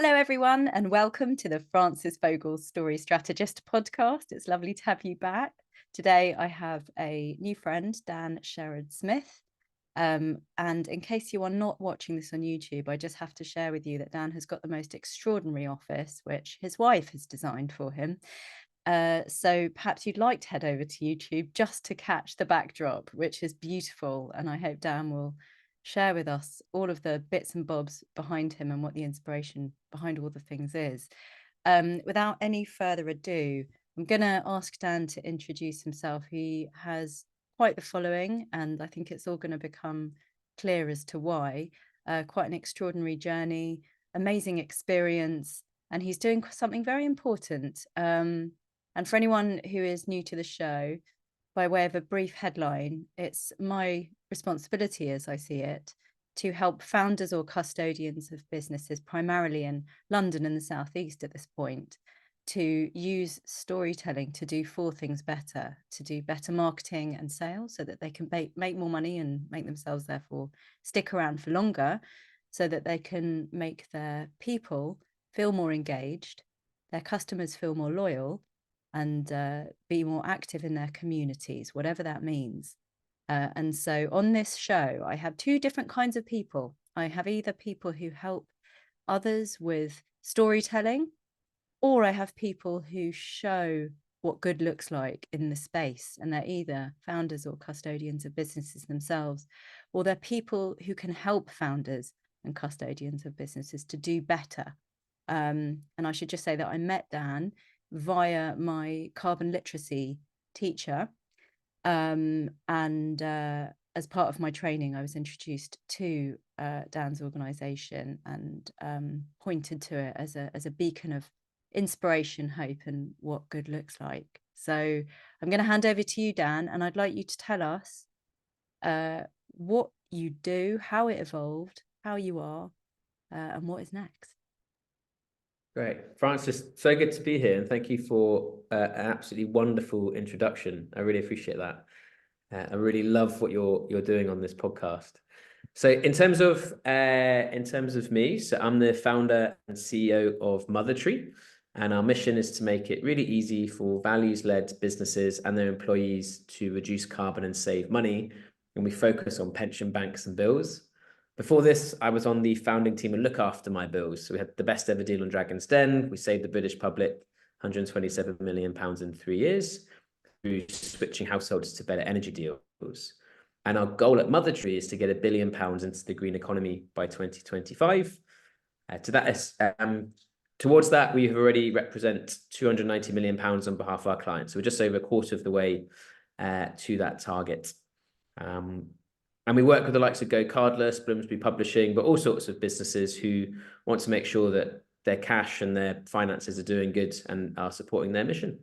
Hello, everyone, and welcome to the Francis Vogel Story Strategist podcast. It's lovely to have you back. Today, I have a new friend, Dan Sherrard-Smith. And in case you are not watching this on YouTube, I just have to share with you that Dan has got the most extraordinary office, which his wife has designed for him. So perhaps you'd like to head over to YouTube just to catch the backdrop, which is beautiful. And I hope Dan will share with us all of the bits and bobs behind him and what the inspiration behind all the things is. Without any further ado, I'm going to ask Dan to introduce himself. He has quite the following, and I think it's all going to become clear as to why. Quite an extraordinary journey, amazing experience, and he's doing something very important. And for anyone who is new to the show, by way of a brief headline, it's my responsibility, as I see it, to help founders or custodians of businesses, primarily in London and the Southeast at this point, to use storytelling to do four things better: to do better marketing and sales so that they can make more money and make themselves therefore stick around for longer, so that they can make their people feel more engaged, their customers feel more loyal, and be more active in their communities, whatever that means. And so on this show, I have two different kinds of people. I have either people who help others with storytelling, or I have people who show what good looks like in the space. And they're either founders or custodians of businesses themselves, or they're people who can help founders and custodians of businesses to do better. And I should just say that I met Dan via my carbon literacy teacher. And as part of my training, I was introduced to Dan's organization and pointed to it as a beacon of inspiration, hope, and what good looks like. So I'm going to hand over to you, Dan, and I'd like you to tell us what you do, how it evolved, how you are, and what is next. Great. Francis, so good to be here, and thank you for an absolutely wonderful introduction. I really appreciate that. I really love what you're doing on this podcast. So in terms of me, so I'm the founder and CEO of Mothertree, and our mission is to make it really easy for values-led businesses and their employees to reduce carbon and save money, and we focus on pension banks and bills. Before this, I was on the founding team and look after my bills. So we had the best ever deal on Dragon's Den. We saved the British public £127 million in 3 years through switching households to better energy deals. And our goal at Mothertree is to get £1 billion into the green economy by 2025. Towards that, we have already represent £290 million on behalf of our clients. So we're just over a quarter of the way to that target. And we work with the likes of Go Cardless, Bloomsbury Publishing, but all sorts of businesses who want to make sure that their cash and their finances are doing good and are supporting their mission.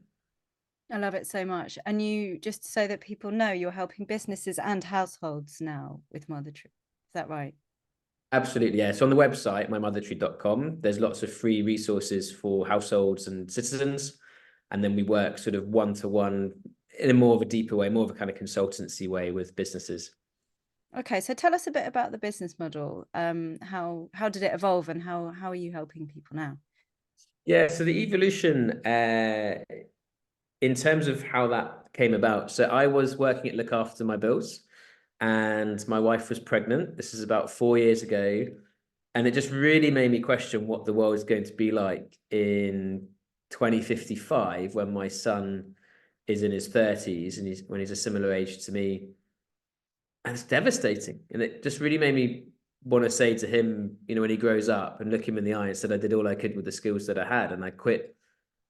I love it so much. And you, just so that people know, you're helping businesses and households now with Mothertree. Is that right? Absolutely, yeah. So on the website, mymothertree.com, there's lots of free resources for households and citizens. And then we work sort of one-to-one in a more of a deeper way, more of a kind of consultancy way with businesses. Okay, so tell us a bit about the business model. How did it evolve, and how are you helping people now? Yeah, so the evolution in terms of how that came about. So I was working at Look After My Bills, and my wife was pregnant. This is about 4 years ago. And it just really made me question what the world is going to be like in 2055 when my son is in his 30s and when he's a similar age to me. And it's devastating. And it just really made me want to say to him, you know, when he grows up, and look him in the eye and said I did all I could with the skills that I had, and I quit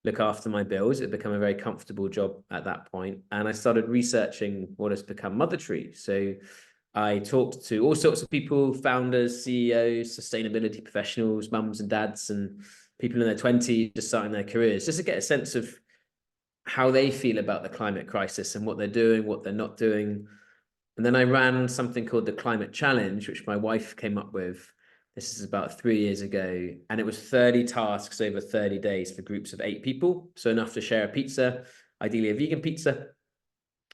Look After My Bills. It became a very comfortable job at that point. And I started researching what has become Mothertree. So I talked to all sorts of people, founders, CEOs, sustainability professionals, mums and dads, and people in their 20s just starting their careers, just to get a sense of how they feel about the climate crisis and what they're doing, what they're not doing. And then I ran something called the Climate Challenge, which my wife came up with. This is about 3 years ago. And it was 30 tasks over 30 days for groups of 8 people. So enough to share a pizza, ideally a vegan pizza.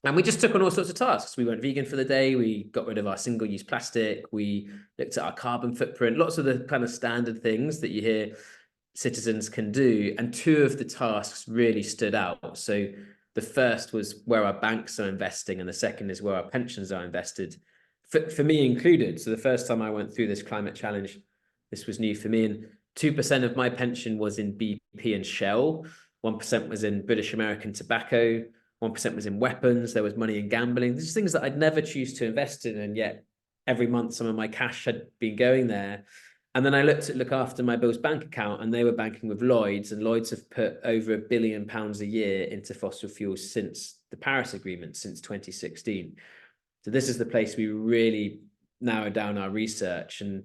And we just took on all sorts of tasks. We went vegan for the day. We got rid of our single-use plastic. We looked at our carbon footprint, lots of the kind of standard things that you hear citizens can do. And two of the tasks really stood out. So the first was where our banks are investing, and the second is where our pensions are invested, for me included. So the first time I went through this climate challenge, this was new for me. And 2% of my pension was in BP and Shell, 1% was in British American Tobacco, 1% was in weapons, there was money in gambling. These things that I'd never choose to invest in, and yet every month some of my cash had been going there. And then I look after my Bill's bank account, and they were banking with Lloyds, and Lloyds have put over £1 billion a year into fossil fuels since the Paris Agreement, since 2016. So this is the place we really narrowed down our research. And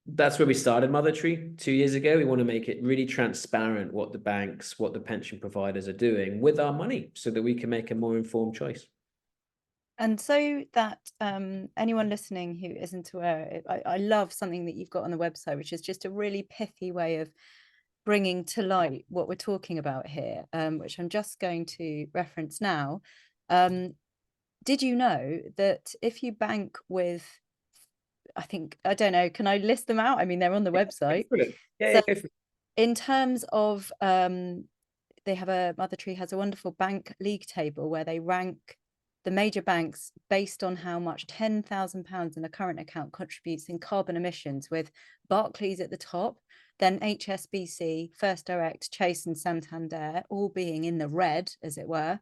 that's where we started Mother Tree 2 years ago. We want to make it really transparent what the banks, what the pension providers are doing with our money, so that we can make a more informed choice. And so that anyone listening who isn't aware, I love something that you've got on the website, which is just a really pithy way of bringing to light what we're talking about here, which I'm just going to reference now. Did you know that if you bank with, I don't know, can I list them out? I mean, they're on the website. Yeah, So in terms of, they have Mother Tree has a wonderful bank league table where they rank the major banks based on how much £10,000 in a current account contributes in carbon emissions, with Barclays at the top, then HSBC, First Direct, Chase and Santander all being in the red, as it were.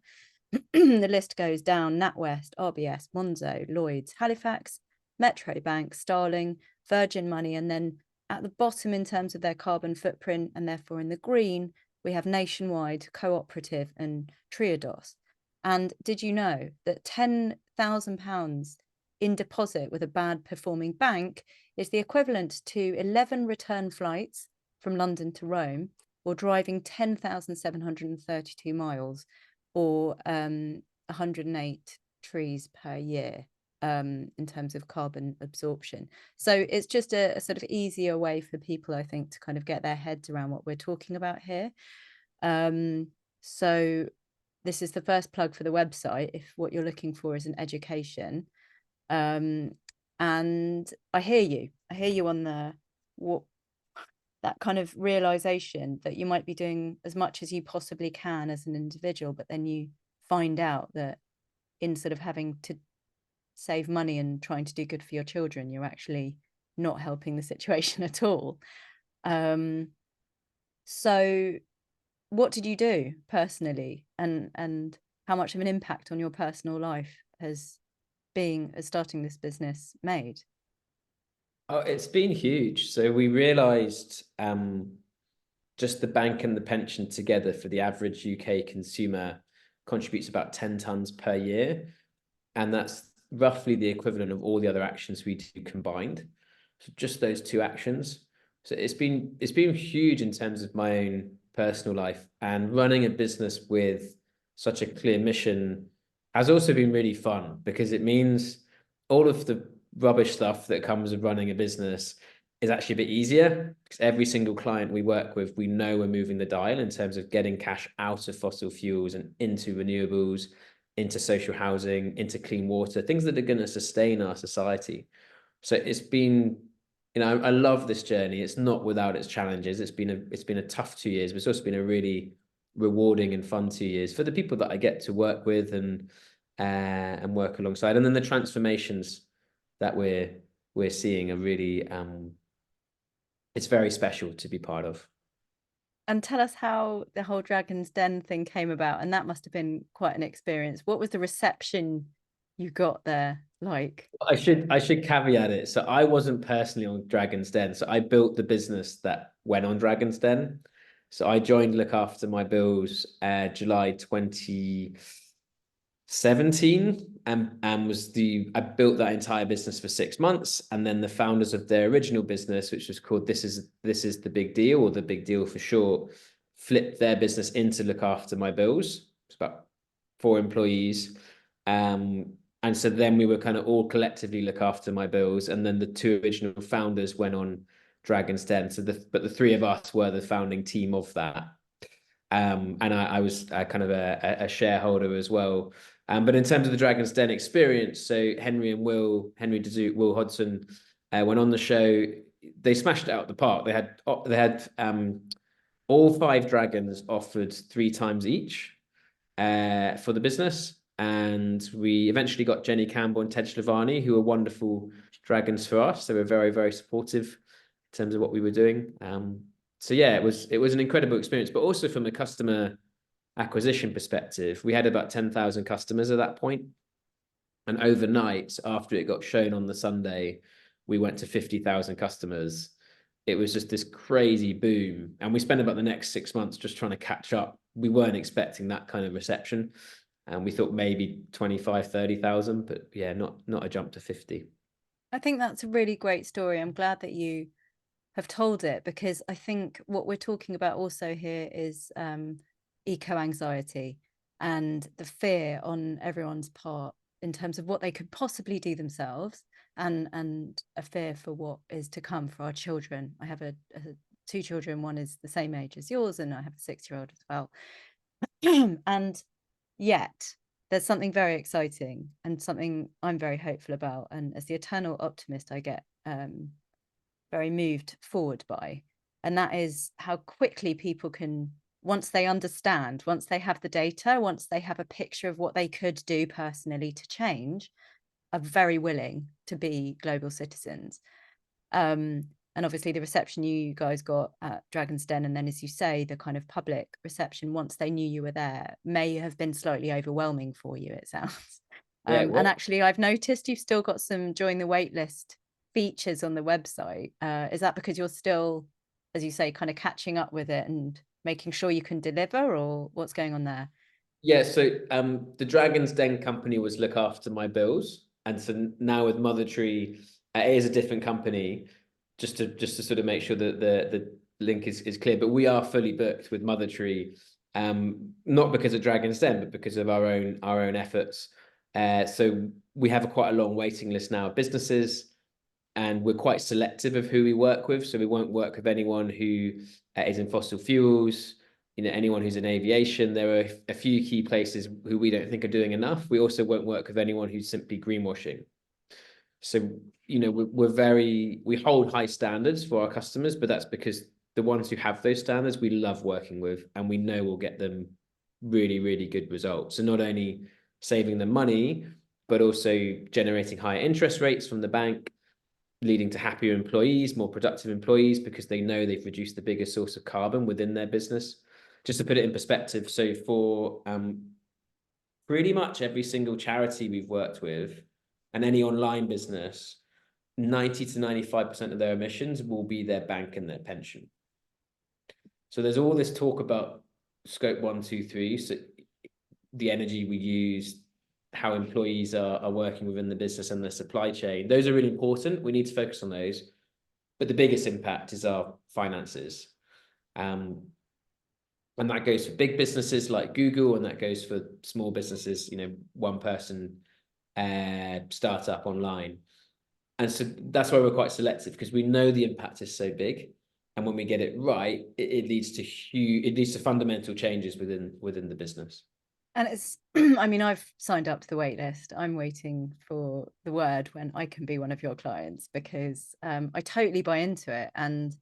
The list goes down: NatWest, RBS, Monzo, Lloyds, Halifax, Metro Bank, Starling, Virgin Money, and then at the bottom in terms of their carbon footprint, and therefore in the green, we have Nationwide, Cooperative and Triodos. And did you know that £10,000 in deposit with a bad performing bank is the equivalent to 11 return flights from London to Rome, or driving 10,732 miles, or 108 trees per year, in terms of carbon absorption. So it's just a sort of easier way for people, I think, to kind of get their heads around what we're talking about here. So this is the first plug for the website if what you're looking for is an education. And I hear you on that kind of realization that you might be doing as much as you possibly can as an individual, but then you find out that in sort of having to save money and trying to do good for your children, you're actually not helping the situation at all. So what did you do personally, and how much of an impact on your personal life has starting this business made? Oh, it's been huge. So we realized just the bank and the pension together for the average UK consumer contributes about 10 tons per year. And that's roughly the equivalent of all the other actions we do combined. So just those two actions. So it's been huge in terms of my own personal life, and running a business with such a clear mission has also been really fun, because it means all of the rubbish stuff that comes with running a business is actually a bit easier, because every single client we work with, we know we're moving the dial in terms of getting cash out of fossil fuels and into renewables, into social housing, into clean water, things that are going to sustain our society. So it's been, I love this journey. It's not without its challenges. It's been a tough 2 years, but it's also been a really rewarding and fun 2 years for the people that I get to work with and work alongside. And then the transformations that we're seeing are really, it's very special to be part of. And tell us how the whole Dragon's Den thing came about, and that must have been quite an experience. What was the reception you got there like? I should caveat it. So I wasn't personally on Dragon's Den. So I built the business that went on Dragon's Den. So I joined Look After My Bills July 2017, and I built that entire business for 6 months. And then the founders of their original business, which was called This Is the Big Deal, or The Big Deal for short, flipped their business into Look After My Bills. It's about 4 employees. And so then we were kind of all collectively Look After My Bills. And then the 2 original founders went on Dragon's Den. But the 3 of us were the founding team of that. And I was kind of a shareholder as well. But in terms of the Dragon's Den experience, so Henry DeZuke, Will Hodson, went on the show. They smashed it out of the park. They had All 5 dragons offered 3 times each for the business. And we eventually got Jenny Campbell and Ted Slavani, who are wonderful dragons for us. They were very, very supportive in terms of what we were doing. So yeah, it was an incredible experience, but also from a customer acquisition perspective, we had about 10,000 customers at that point. And overnight, after it got shown on the Sunday, we went to 50,000 customers. It was just this crazy boom. And we spent about the next 6 months just trying to catch up. We weren't expecting that kind of reception. And we thought maybe 25, 30,000, but yeah, not a jump to 50. I think that's a really great story. I'm glad that you have told it, because I think what we're talking about also here is eco-anxiety and the fear on everyone's part in terms of what they could possibly do themselves, and a fear for what is to come for our children. I have 2 children. One is the same age as yours, and I have a 6-year-old as well. And yet there's something very exciting and something I'm very hopeful about. And as the eternal optimist, I get very moved forward by. And that is how quickly people can, once they understand, once they have the data, once they have a picture of what they could do personally to change, are very willing to be global citizens. And obviously the reception you guys got at Dragon's Den, and then, as you say, the kind of public reception once they knew you were there, may have been slightly overwhelming for you, it sounds. Yeah, And actually, I've noticed you've still got some join the waitlist features on the website. Is that because you're still, as you say, kind of catching up with it and making sure you can deliver, or what's going on there? Yeah, so the Dragon's Den company was look after my bills, and so now with Mother Tree, it is a different company. Just to sort of make sure that the link is clear, but we are fully booked with Mother Tree, not because of Dragon's Den, but because of our own efforts. So we have quite a long waiting list now of businesses, and we're quite selective of who we work with. So we won't work with anyone who is in fossil fuels, anyone who's in aviation. There are a few key places who we don't think are doing enough. We also won't work with anyone who's simply greenwashing. So, we hold high standards for our customers, but that's because the ones who have those standards, we love working with, and we know we'll get them really, really good results. So not only saving them money, but also generating higher interest rates from the bank, leading to happier employees, more productive employees, because they know they've reduced the biggest source of carbon within their business. Just to put it in perspective, so for pretty much every single charity we've worked with and any online business, 90 to 95% of their emissions will be their bank and their pension. So there's all this talk about scope 1, 2, 3, so the energy we use, how employees are working within the business and the supply chain. Those are really important. We need to focus on those. But the biggest impact is our finances. And that goes for big businesses like Google, and that goes for small businesses, one person startup online. And so that's why we're quite selective, because we know the impact is so big. And when we get it right, it leads to fundamental changes within the business. And it's, I mean, I've signed up to the wait list. I'm waiting for the word when I can be one of your clients, because I totally buy into it. And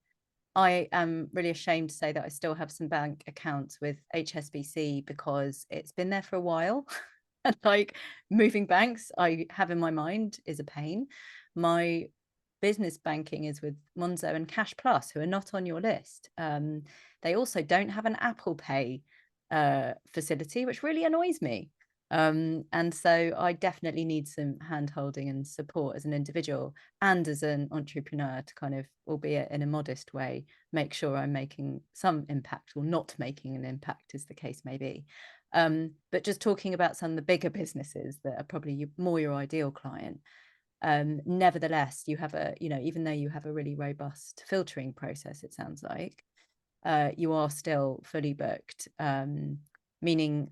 I am really ashamed to say that I still have some bank accounts with HSBC because it's been there for a while. And like, moving banks, I have in my mind, is a pain. My business banking is with Monzo and Cash Plus, who are not on your list. They also don't have an Apple Pay facility, which really annoys me. And so I definitely need some hand holding and support as an individual and as an entrepreneur to kind of, albeit in a modest way, make sure I'm making some impact, or not making an impact, as the case may be. But just talking about some of the bigger businesses that are probably more your ideal client. Nevertheless, you have even though you have a really robust filtering process, it sounds like, you are still fully booked, meaning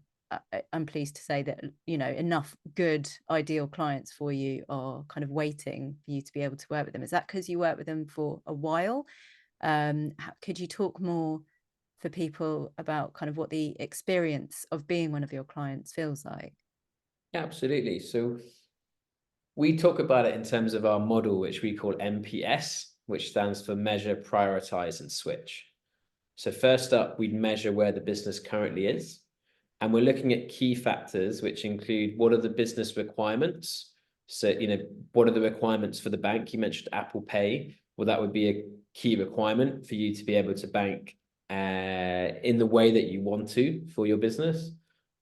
I'm pleased to say that, enough good ideal clients for you are kind of waiting for you to be able to work with them. Is that because you work with them for a while? Could you talk more for people about kind of what the experience of being one of your clients feels like? Yeah, absolutely. So we talk about it in terms of our model, which we call MPS, which stands for measure, prioritize, and switch. So first up, we'd measure where the business currently is. And we're looking at key factors, which include what are the business requirements? So, what are the requirements for the bank? You mentioned Apple Pay. Well, that would be a key requirement for you to be able to bank in the way that you want to for your business.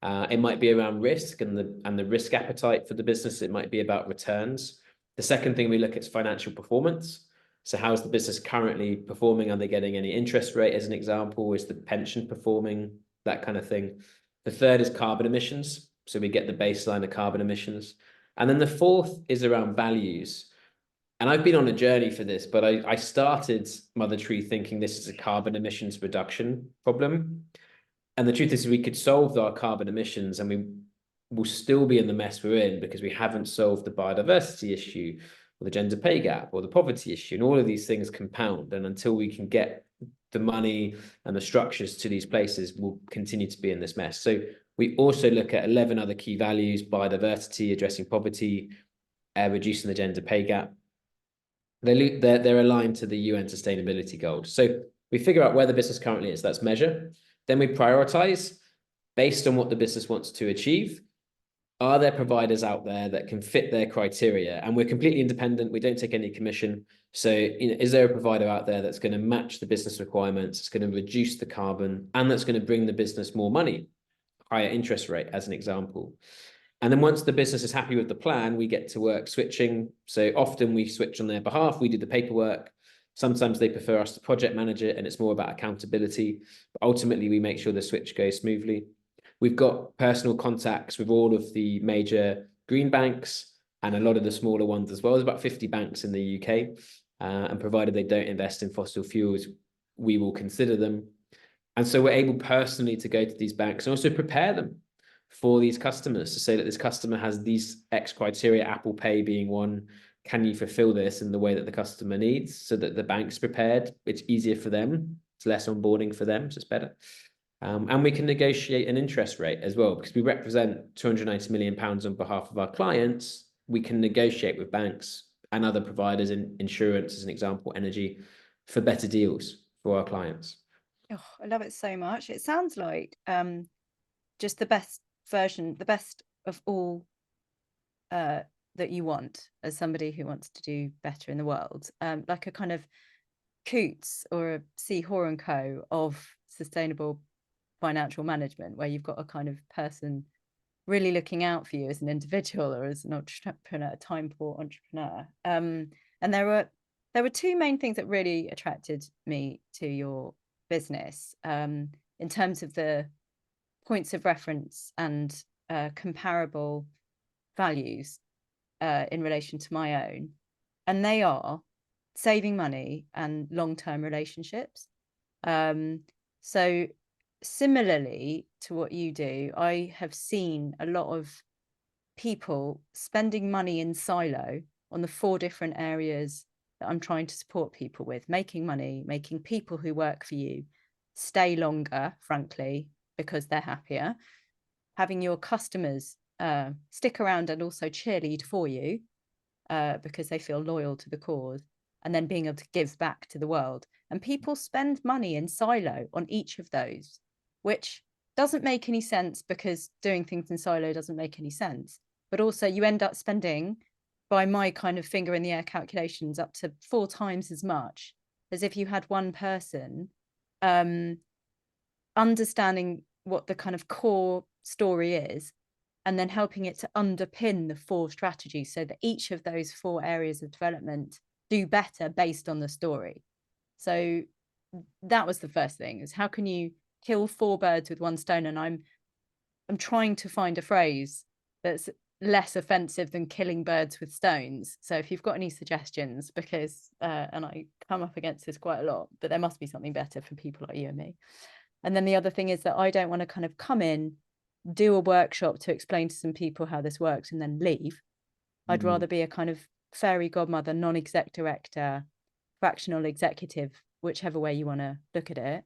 It might be around risk and the risk appetite for the business. It might be about returns. The second thing we look at is financial performance. So how is the business currently performing? Are they getting any interest rate, as an example? Is the pension performing? That kind of thing. The third is carbon emissions. So we get the baseline of carbon emissions. And then the fourth is around values. And I've been on a journey for this, but I started Mother Tree thinking this is a carbon emissions reduction problem. And the truth is we could solve our carbon emissions and we will still be in the mess we're in because we haven't solved the biodiversity issue or the gender pay gap or the poverty issue. And all of these things compound. And until we can get the money and the structures to these places, we'll continue to be in this mess. So we also look at 11 other key values: biodiversity, addressing poverty, reducing the gender pay gap. They're aligned to the UN sustainability goals. So we figure out where the business currently is. That's measure. Then we prioritize based on what the business wants to achieve. Are there providers out there that can fit their criteria? And we're completely independent. We don't take any commission. So, is there a provider out there that's going to match the business requirements, it's going to reduce the carbon, and that's going to bring the business more money, higher interest rate, as an example? And then once the business is happy with the plan, we get to work switching. So often we switch on their behalf. We do the paperwork. Sometimes they prefer us to project manage it, and it's more about accountability. But ultimately, we make sure the switch goes smoothly. We've got personal contacts with all of the major green banks and a lot of the smaller ones as well. There's about 50 banks in the UK. And provided they don't invest in fossil fuels, we will consider them. And so we're able personally to go to these banks and also prepare them for these customers to say that this customer has these X criteria, Apple Pay being one. Can you fulfill this in the way that the customer needs so that the bank's prepared? It's easier for them. It's less onboarding for them, so it's better. And we can negotiate an interest rate as well, because we represent £290 million on behalf of our clients. We can negotiate with banks and other providers in insurance, as an example, energy, for better deals for our clients. Oh, I love it so much. It sounds like just the best version, the best of all that you want as somebody who wants to do better in the world, like a kind of Coots or a C. Hoare & Co. of sustainable financial management, where you've got a kind of person really looking out for you as an individual or as an entrepreneur, time poor entrepreneur. And there were two main things that really attracted me to your business, in terms of the points of reference and comparable values in relation to my own. And they are saving money and long-term relationships. So similarly to what you do, I have seen a lot of people spending money in silo on the 4 different areas that I'm trying to support people with: making money, making people who work for you stay longer, frankly, because they're happier, having your customers stick around and also cheerlead for you because they feel loyal to the cause, and then being able to give back to the world. And people spend money in silo on each of those, which doesn't make any sense, because doing things in silo doesn't make any sense. But also you end up spending, by my kind of finger in the air calculations, up to 4 times as much as if you had one person understanding what the kind of core story is, and then helping it to underpin the 4 strategies so that each of those 4 areas of development do better based on the story. So that was the first thing, is how can you kill 4 birds with one stone? And I'm trying to find a phrase that's less offensive than killing birds with stones. So if you've got any suggestions, because and I come up against this quite a lot, but there must be something better for people like you and me. And then the other thing is that I don't want to kind of come in, do a workshop to explain to some people how this works and then leave. I'd rather be a kind of fairy godmother, non-exec director, fractional executive, whichever way you want to look at it,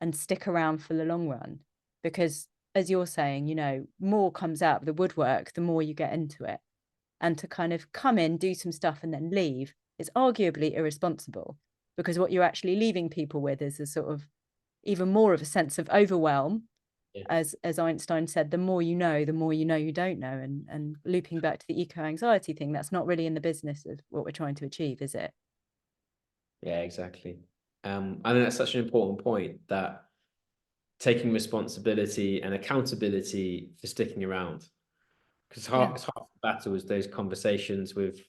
and stick around for the long run. Because as you're saying, more comes out of the woodwork the more you get into it. And to kind of come in, do some stuff and then leave is arguably irresponsible, because what you're actually leaving people with is a sort of even more of a sense of overwhelm. Yeah. As Einstein said, the more you know you don't know. And looping back to the eco-anxiety thing, that's not really in the business of what we're trying to achieve, is it? Yeah, exactly. I think that's such an important point, that taking responsibility and accountability for sticking around. Because Yeah. half the battle is those conversations with,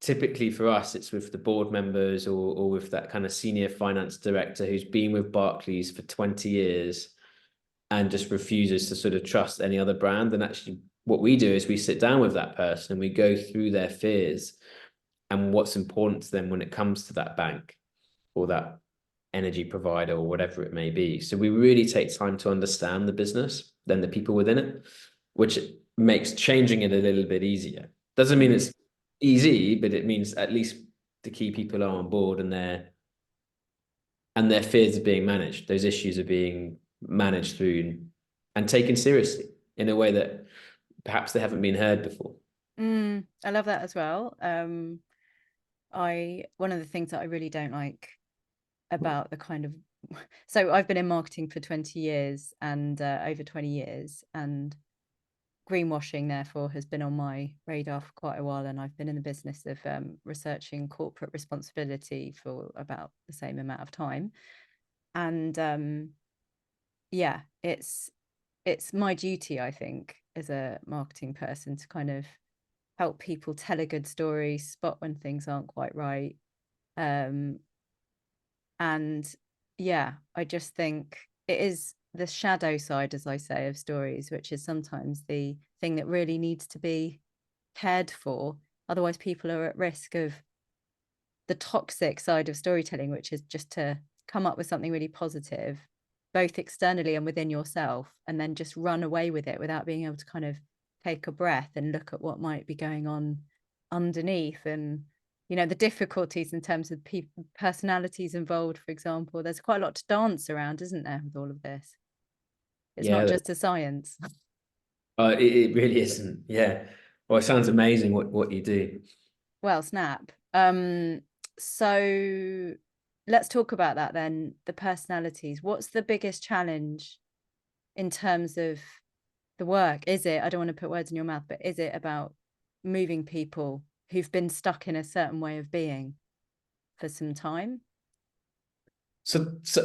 typically for us, it's with the board members, or with that kind of senior finance director who's been with Barclays for 20 years and just refuses to sort of trust any other brand. And actually what we do is we sit down with that person and we go through their fears and what's important to them when it comes to that bank or that energy provider or whatever it may be. So we really take time to understand the business, then the people within it, which makes changing it a little bit easier. Doesn't mean it's easy, but it means at least the key people are on board, and their fears are being managed. Those issues are being managed through and taken seriously in a way that perhaps they haven't been heard before. I love that as well. One of the things that I really don't like about the kind of, so I've been in marketing for 20 years and over 20 years, and greenwashing therefore has been on my radar for quite a while, and I've been in the business of researching corporate responsibility for about the same amount of time. And yeah, it's my duty, I think, as a marketing person, to kind of help people tell a good story, spot when things aren't quite right. And yeah, I just think it is the shadow side, as I say, of stories, which is sometimes the thing that really needs to be cared for. Otherwise, people are at risk of the toxic side of storytelling, which is just to come up with something really positive, both externally and within yourself, and then just run away with it without being able to kind of take a breath and look at what might be going on underneath. And the difficulties in terms of personalities involved, for example. There's quite a lot to dance around, isn't there, with all of this? It's not Yeah, just a science. it really isn't. Yeah. Well, it sounds amazing what you do. Well, snap. So let's talk about that then, the personalities. What's the biggest challenge in terms of the work? Is it, I don't want to put words in your mouth, but is it about moving people who've been stuck in a certain way of being for some time? So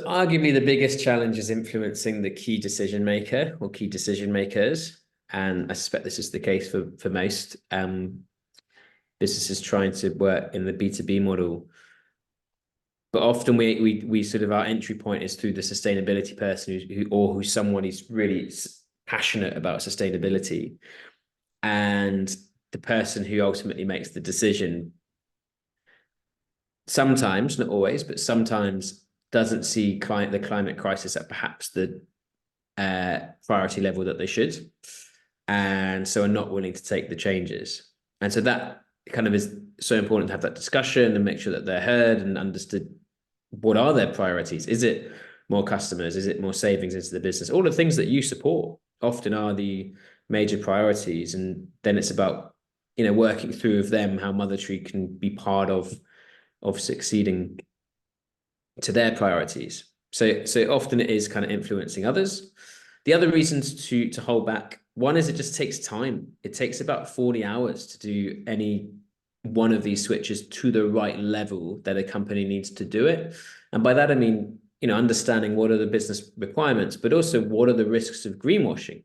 arguably the biggest challenge is influencing the key decision maker or key decision makers. And I suspect this is the case for most businesses trying to work in the B2B model. But often we sort of, our entry point is through the sustainability person who's someone who's really passionate about sustainability, and the person who ultimately makes the decision sometimes, not always, but sometimes doesn't see the climate crisis at perhaps the priority level that they should, and so are not willing to take the changes. And so that kind of is so important, to have that discussion and make sure that they're heard and understood. What are their priorities? Is it more customers? Is it more savings into the business? All the things that you support often are the major priorities. And then it's about, working through with them how Mother Tree can be part of succeeding to their priorities. So often it is kind of influencing others. The other reasons to hold back, one is it just takes time. It takes about 40 hours to do any one of these switches to the right level that a company needs to do it. And by that, I mean, understanding what are the business requirements, but also what are the risks of greenwashing.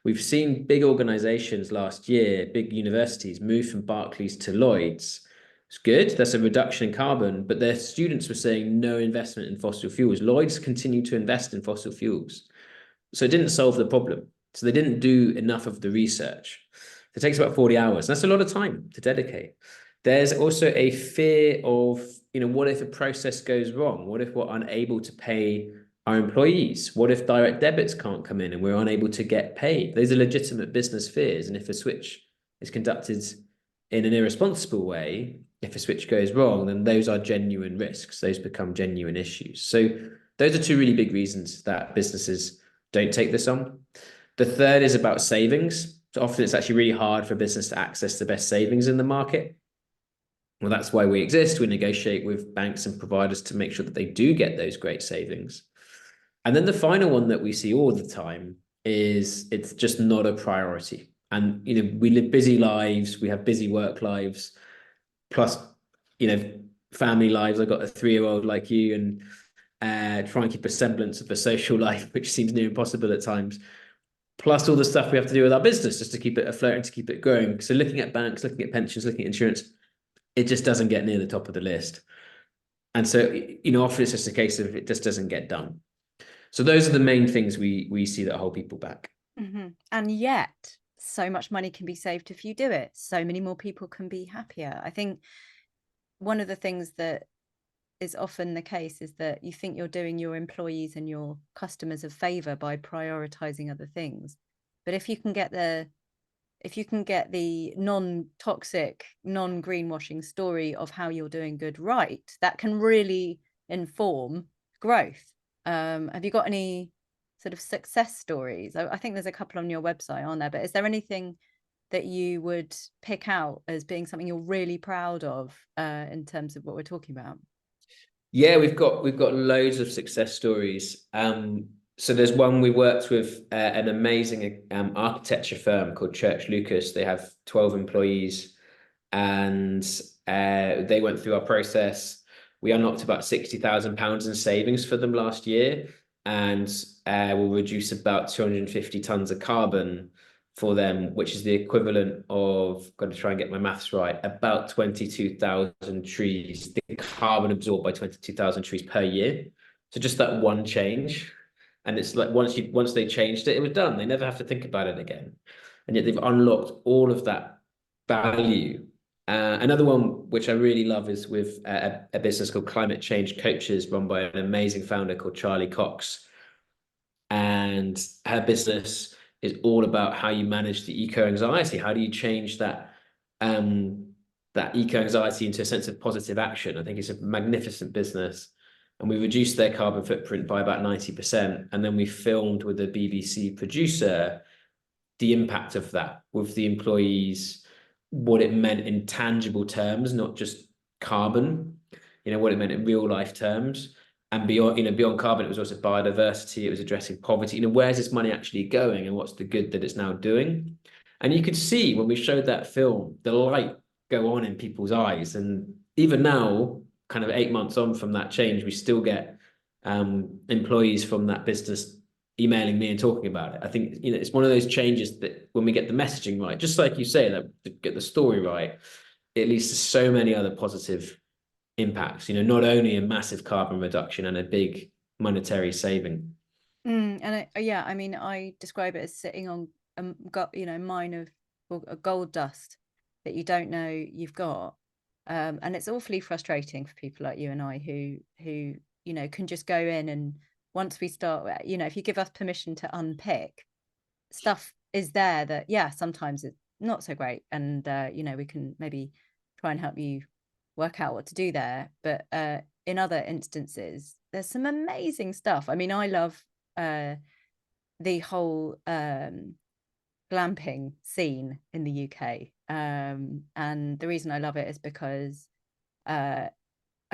We've seen big organizations last year, big universities, move from Barclays to Lloyd's. It's good. That's a reduction in carbon, but their students were saying no investment in fossil fuels. Lloyd's continued to invest in fossil fuels. So it didn't solve the problem. So they didn't do enough of the research. It takes about 40 hours. That's a lot of time to dedicate. There's also a fear of, what if a process goes wrong? What if we're unable to pay our employees? What if direct debits can't come in and we're unable to get paid? Those are legitimate business fears. And if a switch is conducted in an irresponsible way, if a switch goes wrong, then those are genuine risks. Those become genuine issues. So those are two really big reasons that businesses don't take this on. The third is about savings. So often it's actually really hard for a business to access the best savings in the market. Well, that's why we exist. We negotiate with banks and providers to make sure that they do get those great savings. And then the final one that we see all the time is it's just not a priority. And, you know, we live busy lives, we have busy work lives, plus, you know, family lives. I've got a 3-year-old like you, and try and keep a semblance of a social life, which seems near impossible at times. Plus all the stuff we have to do with our business just to keep it afloat and to keep it growing. So looking at banks, looking at pensions, looking at insurance, it just doesn't get near the top of the list. And so, you know, often it's just a case of it just doesn't get done. So those are the main things we see that hold people back. Mm-hmm. And yet, so much money can be saved if you do it. So many more people can be happier. I think one of the things that is often the case is that you think you're doing your employees and your customers a favor by prioritizing other things. But if you can get the non-toxic, non-greenwashing story of how you're doing good right, that can really inform growth. Have you got any sort of success stories? I think there's a couple on your website, aren't there? But is there anything that you would pick out as being something you're really proud of in terms of what we're talking about? Yeah, we've got loads of success stories. So there's one we worked with an amazing architecture firm called Church Lucas. They have 12 employees, and they went through our process. We unlocked about £60,000 in savings for them last year, and we'll reduce about 250 tons of carbon for them, which is the equivalent of, got to try and get my maths right, about 22,000 trees, the carbon absorbed by 22,000 trees per year. So just that one change. And it's like once they changed it, it was done. They never have to think about it again. And yet they've unlocked all of that value. Another one which I really love is with a business called Climate Change Coaches, run by an amazing founder called Charlie Cox. And her business is all about how you manage the eco-anxiety. How do you change that that eco-anxiety into a sense of positive action? I think it's a magnificent business. And we reduced their carbon footprint by about 90%. And then we filmed with a BBC producer the impact of that with the employees, what it meant in tangible terms, not just carbon, you know, what it meant in real life terms. And beyond, you know, beyond carbon, it was also biodiversity, it was addressing poverty. You know, where's this money actually going and what's the good that it's now doing? And you could see when we showed that film, the light go on in people's eyes. And even now, kind of 8 months on from that change, we still get employees from that business emailing me and talking about it. I think, you know, it's one of those changes that when we get the messaging right, just like you say, that to get the story right, it leads to so many other positive impacts, you know, not only a massive carbon reduction and a big monetary saving. And yeah, I mean, I describe it as sitting on you know, mine of a gold dust that you don't know you've got. And it's awfully frustrating for people like you and I who you know, can just go in, and once we start, you know, if you give us permission to unpick, stuff is there that, yeah, sometimes it's not so great, and you know, we can maybe try and help you work out what to do there. But in other instances, there's some amazing stuff. I mean, I love the whole glamping scene in the UK. And the reason I love it is because I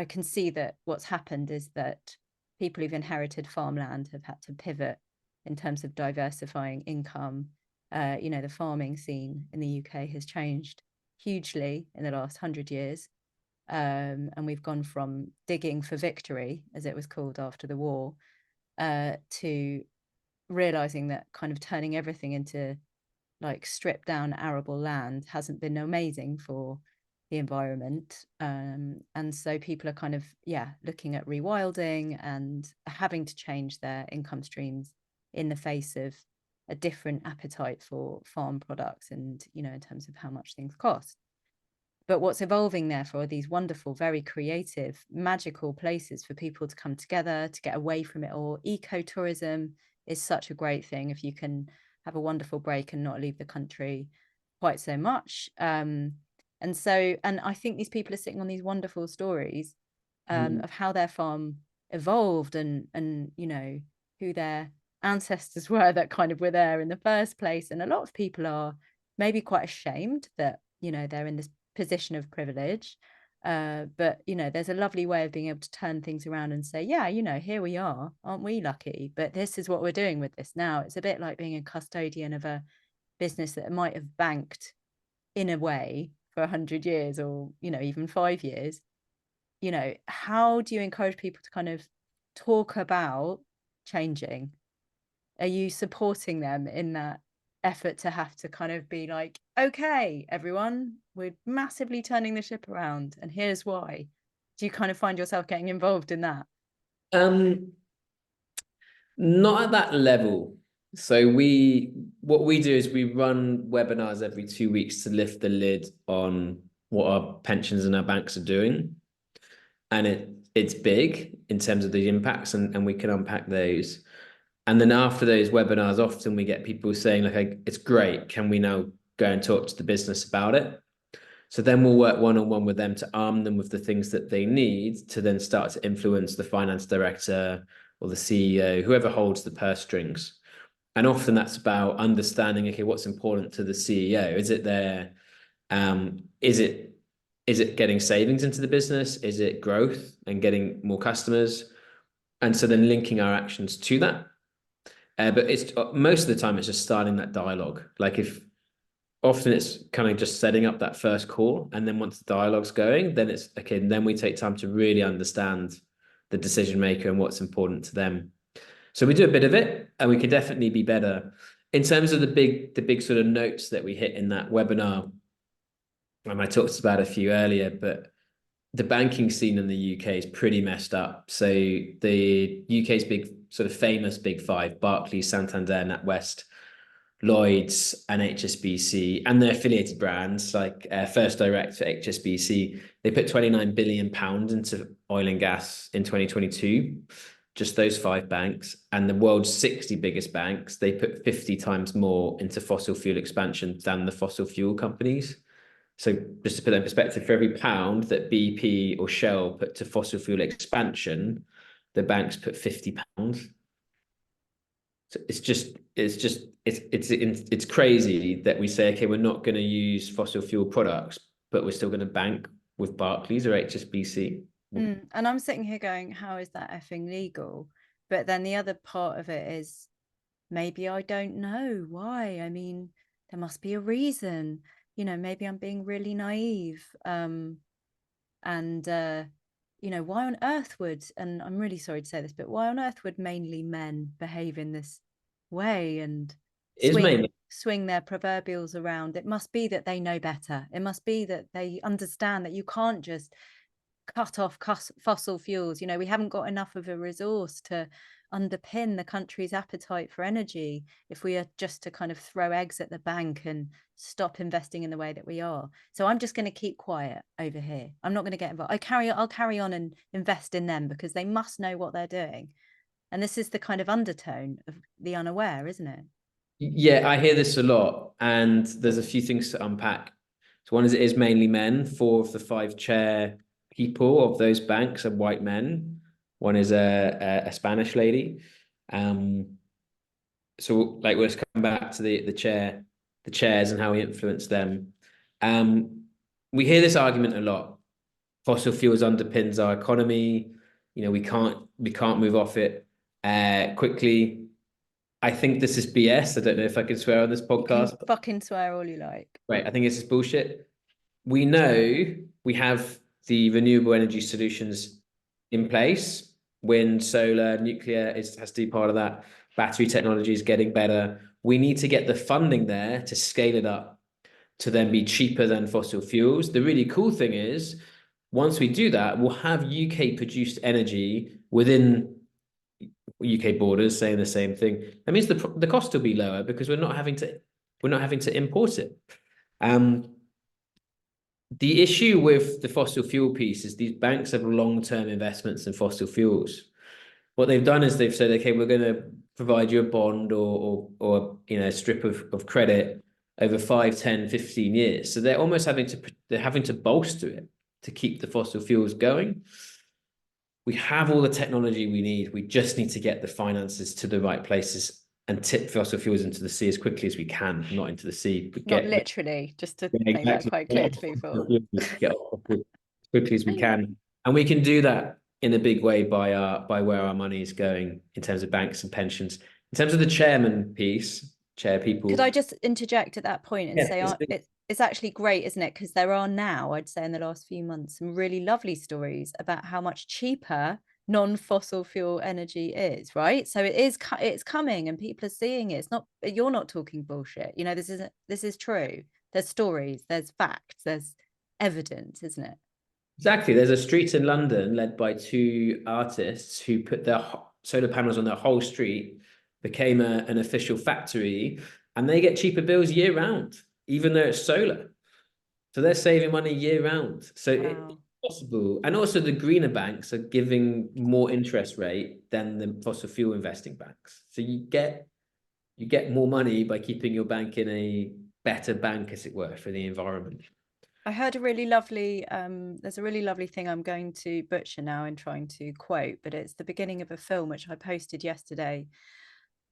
can see that what's happened is that people who've inherited farmland have had to pivot in terms of diversifying income. You know, the farming scene in the UK has changed hugely in the last 100 years. And we've gone from digging for victory, as it was called after the war, to realizing that kind of turning everything into like stripped down arable land hasn't been amazing for the environment. And so people are kind of, yeah, looking at rewilding and having to change their income streams in the face of a different appetite for farm products, and, you know, in terms of how much things cost. But what's evolving therefore are these wonderful, very creative, magical places for people to come together, to get away from it all. Ecotourism is such a great thing if you can have a wonderful break and not leave the country quite so much. And I think these people are sitting on these wonderful stories of how their farm evolved, and you know, who their ancestors were that kind of were there in the first place. And a lot of people are maybe quite ashamed that, you know, they're in this position of privilege, But there's a lovely way of being able to turn things around and say, yeah, here we are, aren't we lucky? But this is what we're doing with this now. It's a bit like being a custodian of a business that might have banked in a way for 100 years, or even 5 years. How do you encourage people to kind of talk about changing? Are you supporting them in that effort to have to kind of be like, okay, everyone, we're massively turning the ship around, and here's why? Do you kind of find yourself getting involved in that? Not at that level. So what we do is we run webinars every 2 weeks to lift the lid on what our pensions and our banks are doing. And it's big in terms of the impacts, and we can unpack those. And then after those webinars, often we get people saying, like, it's great, can we now go and talk to the business about it? So then we'll work one-on-one with them to arm them with the things that they need to then start to influence the finance director or the CEO, whoever holds the purse strings. And often that's about understanding, okay, what's important to the CEO? Is it their, is it getting savings into the business? Is it growth and getting more customers? And so then linking our actions to that. But it's most of the time it's just starting that dialogue. Like, if often it's kind of just setting up that first call, and then once the dialogue's going, then it's okay, and then we take time to really understand the decision maker and what's important to them. So we do a bit of it, and we could definitely be better in terms of the big sort of notes that we hit in that webinar. And I talked about a few earlier, but the banking scene in the UK is pretty messed up. So the UK's big sort of famous big five, Barclays, Santander, NatWest, Lloyds, and HSBC, and their affiliated brands like First Direct for HSBC, they put £29 billion into oil and gas in 2022, just those five banks. And the world's 60 biggest banks, they put 50 times more into fossil fuel expansion than the fossil fuel companies. So just to put that in perspective, for every pound that BP or Shell put to fossil fuel expansion, the banks put £50. So it's crazy that we say, okay, we're not going to use fossil fuel products, but we're still going to bank with Barclays or HSBC. And I'm sitting here going, how is that effing legal? But then the other part of it is, maybe I don't know why. I mean, there must be a reason. Maybe I'm being really naive. And why on earth would, and I'm really sorry to say this, but why on earth would mainly men behave in this way and swing their proverbials around? It must be that they know better. It must be that they understand that you can't just cut off fossil fuels. We haven't got enough of a resource to underpin the country's appetite for energy if we are just to kind of throw eggs at the bank and stop investing in the way that we are. So I'm just going to keep quiet over here. I'm not going to get involved. I'll carry on and invest in them because they must know what they're doing. And this is the kind of undertone of the unaware, isn't it? Yeah, I hear this a lot, and there's a few things to unpack. So one is, it is mainly men. 4 of the 5 chair people of those banks are white men. One is a Spanish lady. So like, let's come back to the chairs and how we influence them. We hear this argument a lot. Fossil fuels underpins our economy. We can't move off it quickly. I think this is BS. I don't know if I can swear on this podcast. You can fucking swear all you like. Right, I think this is bullshit. We know we have the renewable energy solutions in place. Wind, solar, nuclear has to be part of that. Battery technology is getting better. We need to get the funding there to scale it up to then be cheaper than fossil fuels. The really cool thing is, once we do that, we'll have UK produced energy within UK borders, saying the same thing. That means the cost will be lower because we're not having to import it. The issue with the fossil fuel piece is these banks have long-term investments in fossil fuels. What they've done is they've said, okay, we're going to provide you a bond or a strip of credit over 5, 10, 15 years. So they're almost having to bolster it to keep the fossil fuels going. We have all the technology we need. We just need to get the finances to the right places and tip fossil fuels into the sea as quickly as we can, not into the sea. Not literally, just to make that quite clear to people. quickly as we can. And we can do that in a big way by where our money is going in terms of banks and pensions. In terms of the chairman piece, chair Could people. I just interject at that point and Yeah, say it's actually great, isn't it? Because there are now, I'd say in the last few months, some really lovely stories about how much cheaper non-fossil fuel energy is, right? So it's coming and people are seeing it. It's not, you're not talking bullshit. You know, this is true. There's stories, there's facts, there's evidence, isn't it? exactly. There's a street in London led by two artists who put their solar panels on their whole street, became an official factory, and they get cheaper bills year round, even though it's solar. So they're saving money year round. So it's Wow. possible. And also the greener banks are giving more interest rate than the fossil fuel investing banks. So you get more money by keeping your bank in a better bank, as it were, for the environment. I heard a really lovely, there's a really lovely thing I'm going to butcher now in trying to quote, but it's the beginning of a film which I posted yesterday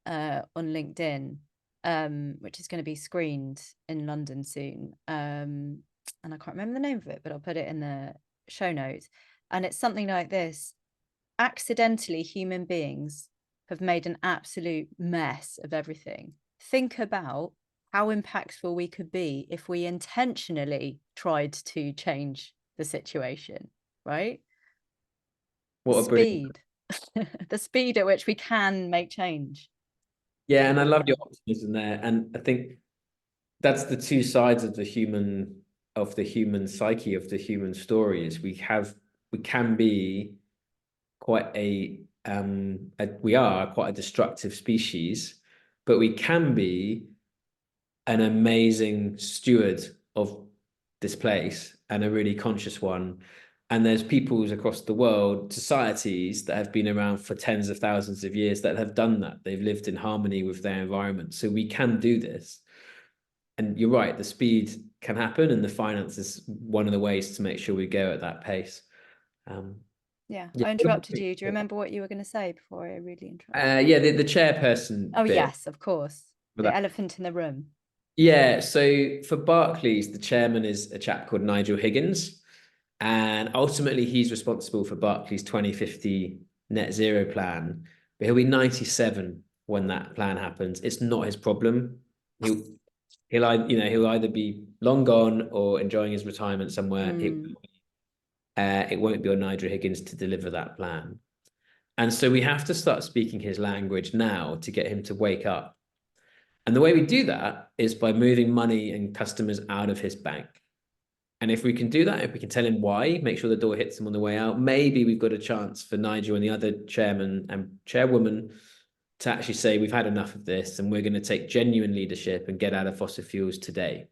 on LinkedIn, which is going to be screened in London soon. And I can't remember the name of it, but I'll put it in the show notes. And it's something like this: accidentally, human beings have made an absolute mess of everything. Think about how impactful we could be if we intentionally tried to change the situation, right? The What a brilliant. speed, the speed at which we can make change. Yeah, and I love Yeah. your optimism there. And I think that's the two sides of the human psyche, of the human story, is we can be quite we are quite a destructive species, but we can be an amazing steward of this place and a really conscious one. And there's peoples across the world, societies that have been around for tens of thousands of years that have done that. They've lived in harmony with their environment. So we can do this. And you're right, the speed can happen, and the finance is one of the ways to make sure we go at that pace. Um, Yeah, yeah. I interrupted you. Do you remember what you were going to say before I really interrupted? Yeah, the chairperson Oh, bit. yes, of course. For The that. elephant in the room. Yeah, so for Barclays, the chairman is a chap called Nigel Higgins, and ultimately he's responsible for Barclays' 2050 net zero plan. But he'll be 97 when that plan happens. It's not his problem. He'll he'll either be long gone or enjoying his retirement somewhere. Mm. It won't be on Nigel Higgins to deliver that plan. And so we have to start speaking his language now to get him to wake up. And the way we do that is by moving money and customers out of his bank. And if we can do that, if we can tell him why, make sure the door hits him on the way out, maybe we've got a chance for Nigel and the other chairman and chairwoman to actually say, we've had enough of this and we're going to take genuine leadership and get out of fossil fuels today.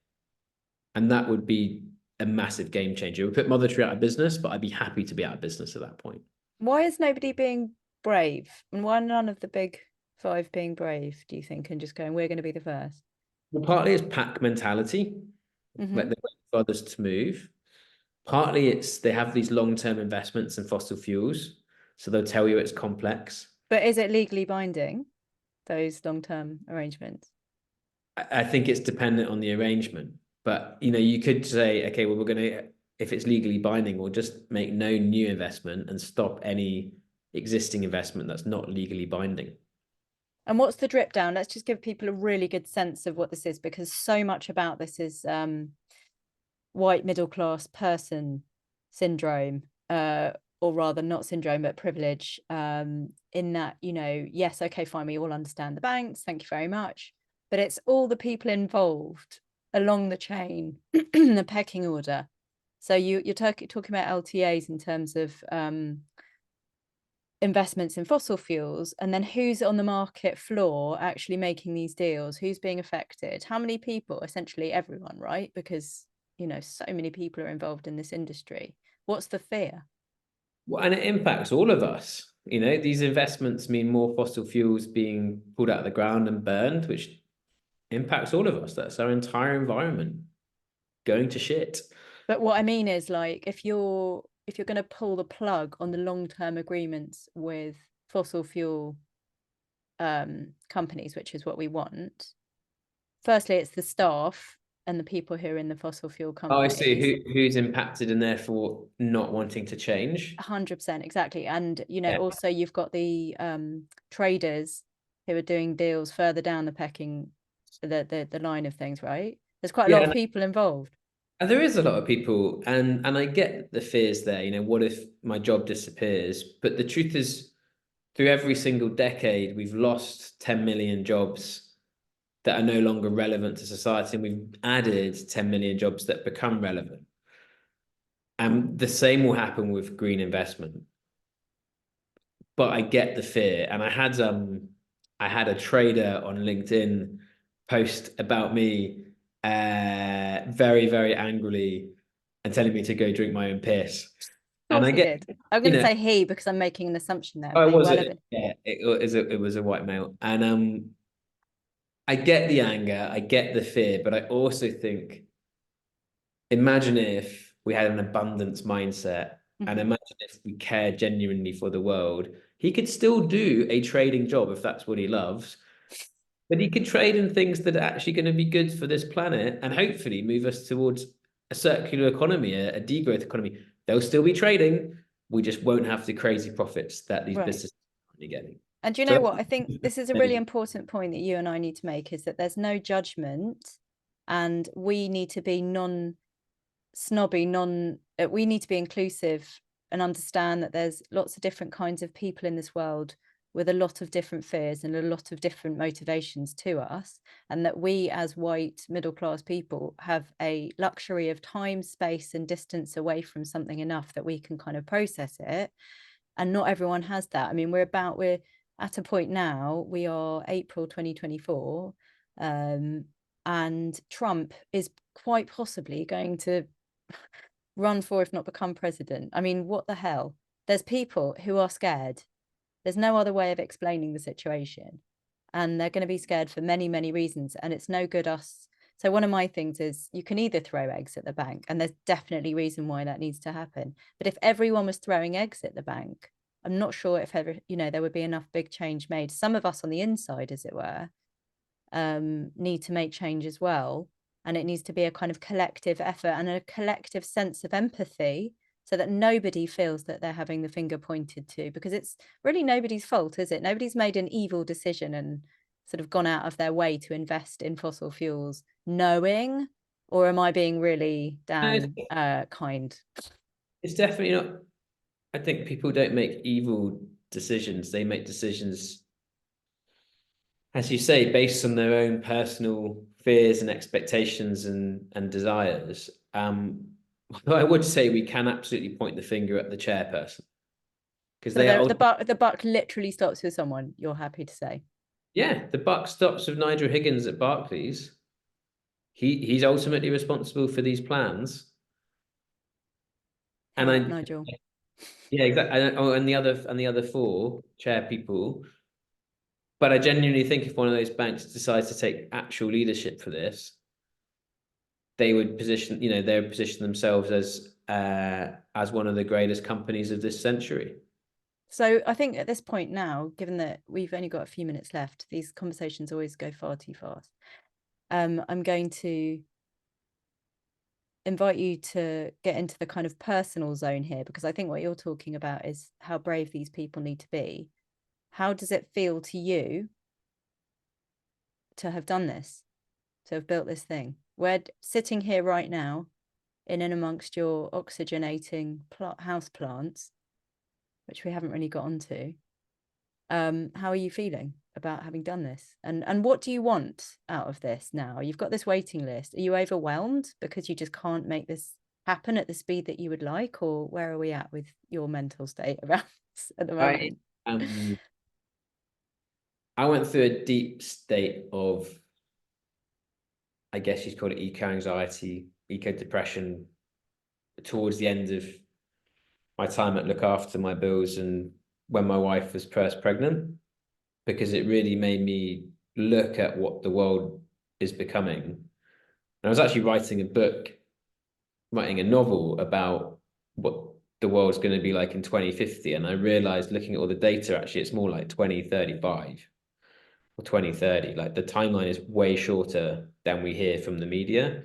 And that would be a massive game changer. It would put Mother Tree out of business, but I'd be happy to be out of business at that point. Why is nobody being brave? And why none of the big five being brave, do you think, and just going, we're going to be the first? Well, partly it's pack mentality, like Mm-hmm. they wait for others to move. Partly it's they have these long-term investments in fossil fuels, so they'll tell you it's complex. But is it legally binding, those long-term arrangements? I think it's dependent on the arrangement, but you could say, okay, well, we're going to, if it's legally binding, we'll just make no new investment and stop any existing investment that's not legally binding. And what's the drip down? Let's just give people a really good sense of what this is, because so much about this is white middle class person syndrome, or rather not syndrome, but privilege, in that, yes, okay, fine, we all understand the banks, thank you very much. But it's all the people involved along the chain, the pecking order. So you're talking about LTAs in terms of investments in fossil fuels, and then who's on the market floor actually making these deals, who's being affected, how many people, essentially everyone, right? Because so many people are involved in this industry. What's the fear? Well, and it impacts all of us. These investments mean more fossil fuels being pulled out of the ground and burned, which impacts all of us. That's our entire environment going to shit. But what I mean is, like, if you're going to pull the plug on the long-term agreements with fossil fuel companies, which is what we want, firstly it's the staff and the people who are in the fossil fuel Oh, I see. companies. Who's impacted and therefore not wanting to change? 100%, exactly. And Yeah. also you've got the traders who are doing deals further down the the line of things, right? There's quite a lot Yeah, of people involved. and there is a lot of people, and I get the fears there. What if my job disappears? But the truth is, through every single decade, we've lost 10 million jobs that are no longer relevant to society, and we've added 10 million jobs that become relevant. And the same will happen with green investment. But I get the fear, and I had a trader on LinkedIn post about me very, very angrily and telling me to go drink my own piss. Of And course I he get, did. I'm you going to know, say he because I'm making an assumption there. I May was well a, have it. yeah, it was a white male. And I get the anger, I get the fear, but I also think, imagine if we had an abundance mindset, and Mhm. imagine if we cared genuinely for the world. He could still do a trading job if that's what he loves, but he could trade in things that are actually going to be good for this planet and hopefully move us towards a circular economy, a degrowth economy. They'll still be trading. We just won't have the crazy profits that these Right. businesses are currently getting. And you So know that's what? I think this is a really important point that you and I need to make, is that there's no judgment, and we need to be snobby, we need to be inclusive and understand that there's lots of different kinds of people in this world with a lot of different fears and a lot of different motivations to us, and that we as white middle class people have a luxury of time, space and distance away from something enough that we can kind of process it, and not everyone has that. I mean, we're at a point now, we are April 2024, and Trump is quite possibly going to run for, if not become president. I mean, what the hell? There's people who are scared. There's no other way of explaining the situation. And they're going to be scared for many, many reasons. And it's no good us. So one of my things is, you can either throw eggs at the bank, and there's definitely reason why that needs to happen. But if everyone was throwing eggs at the bank, I'm not sure if ever, there would be enough big change made. Some of us on the inside, as it were, need to make change as well. And it needs to be a kind of collective effort and a collective sense of empathy, so that nobody feels that they're having the finger pointed to, because it's really nobody's fault, is it? Nobody's made an evil decision and sort of gone out of their way to invest in fossil fuels knowing, or am I being really, Dan, kind? it's definitely not. I think people don't make evil decisions. They make decisions, as you say, based on their own personal fears and expectations and desires. I would say we can absolutely point the finger at the chairperson, because So they are the buck literally stops with someone, you're happy to say. yeah, the buck stops with Nigel Higgins at Barclays. He's ultimately responsible for these plans. Hang And up, I Nigel. yeah, exactly. And the other four chair people. But I genuinely think if one of those banks decides to take actual leadership for this, they would they would position themselves as one of the greatest companies of this century. So I think at this point now, given that we've only got a few minutes left, these conversations always go far too fast. I'm going to invite you to get into the kind of personal zone here, because I think what you're talking about is how brave these people need to be. How does it feel to you to have done this, to have built this thing? We're sitting here right now in and amongst your oxygenating house plants, which we haven't really got onto. How are you feeling about having done this, and what do you want out of this now? You've got this waiting list. Are you overwhelmed because you just can't make this happen at the speed that you would like, or where are we at with your mental state around this at the I moment? um I went through a deep state of, I guess you'd call it eco anxiety, eco depression towards the end of my time at Look After My Bills and when my wife was first pregnant, because it really made me look at what the world is becoming. And I was actually writing a novel about what the world's going to be like in 2050. And I realized, looking at all the data, actually, it's more like 2035. or 2030. Like the timeline is way shorter than we hear from the media.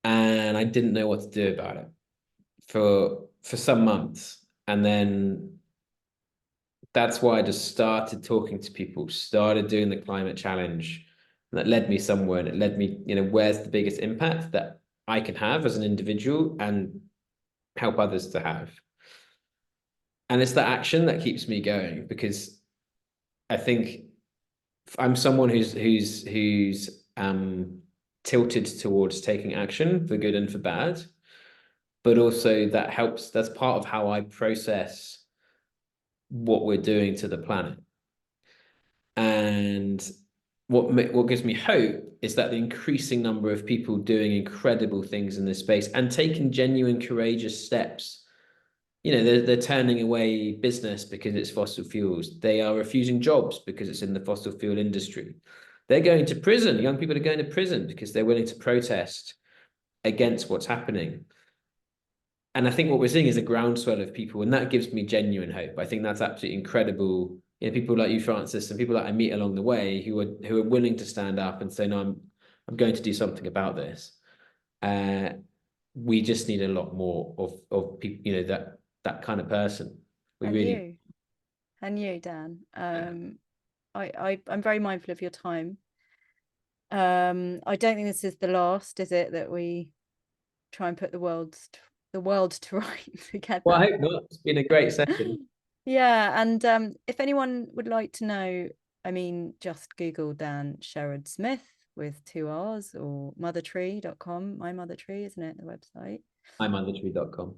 And I didn't know what to do about it for some months. And then that's why I just started talking to people, started doing the climate challenge. And that led me somewhere. And it led me, where's the biggest impact that I can have as an individual and help others to have. And it's the action that keeps me going, because I think I'm someone who's tilted towards taking action for good and for bad, but also that helps. That's part of how I process what we're doing to the planet. And what gives me hope is that the increasing number of people doing incredible things in this space and taking genuine, courageous steps. They're turning away business because it's fossil fuels. They are refusing jobs because it's in the fossil fuel industry. They're going to prison. Young people are going to prison because they're willing to protest against what's happening. And I think what we're seeing is a groundswell of people, and that gives me genuine hope. I think that's absolutely incredible. People like you, Francis, and people that I meet along the way who are willing to stand up and say, no, I'm going to do something about this. We just need a lot more of people, that kind of person. We And really. you, Dan. I'm very mindful of your time. I don't think this is the last, is it, that we try and put the world to right together. Well, I hope not. It's been a great session. Yeah, and if anyone would like to know, I mean, just Google Dan Sherrard-Smith with 2 R's, or mothertree.com, my mother tree, isn't it, the website? imothertree.com.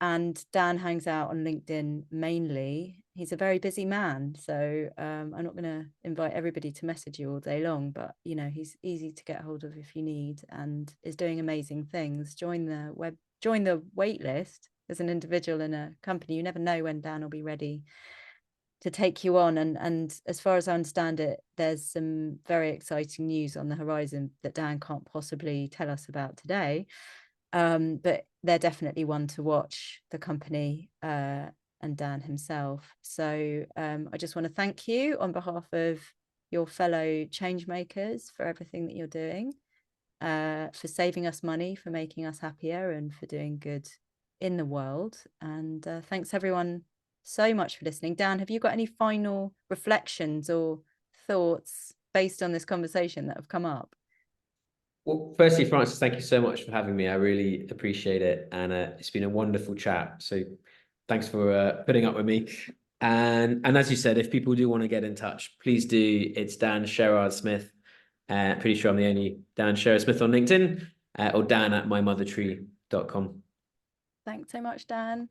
And Dan hangs out on LinkedIn mainly. He's a very busy man, so I'm not going to invite everybody to message you all day long, but he's easy to get hold of if you need, and is doing amazing things. Join the wait list as an individual in a company. You never know when Dan will be ready to take you on, and as far as I understand it, there's some very exciting news on the horizon that Dan can't possibly tell us about today. But they're definitely one to watch, the company and Dan himself. So I just want to thank you on behalf of your fellow change makers for everything that you're doing, for saving us money, for making us happier, and for doing good in the world. And thanks everyone so much for listening. Dan, have you got any final reflections or thoughts based on this conversation that have come up? Well, firstly, Francis, thank you so much for having me. I really appreciate it. And it's been a wonderful chat. So thanks for putting up with me. And as you said, if people do want to get in touch, please do. It's Dan Sherrard-Smith. Pretty sure I'm the only Dan Sherrard-Smith on LinkedIn, or dan@mymothertree.com. Thanks so much, Dan.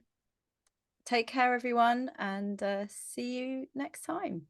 Take care, everyone, and see you next time.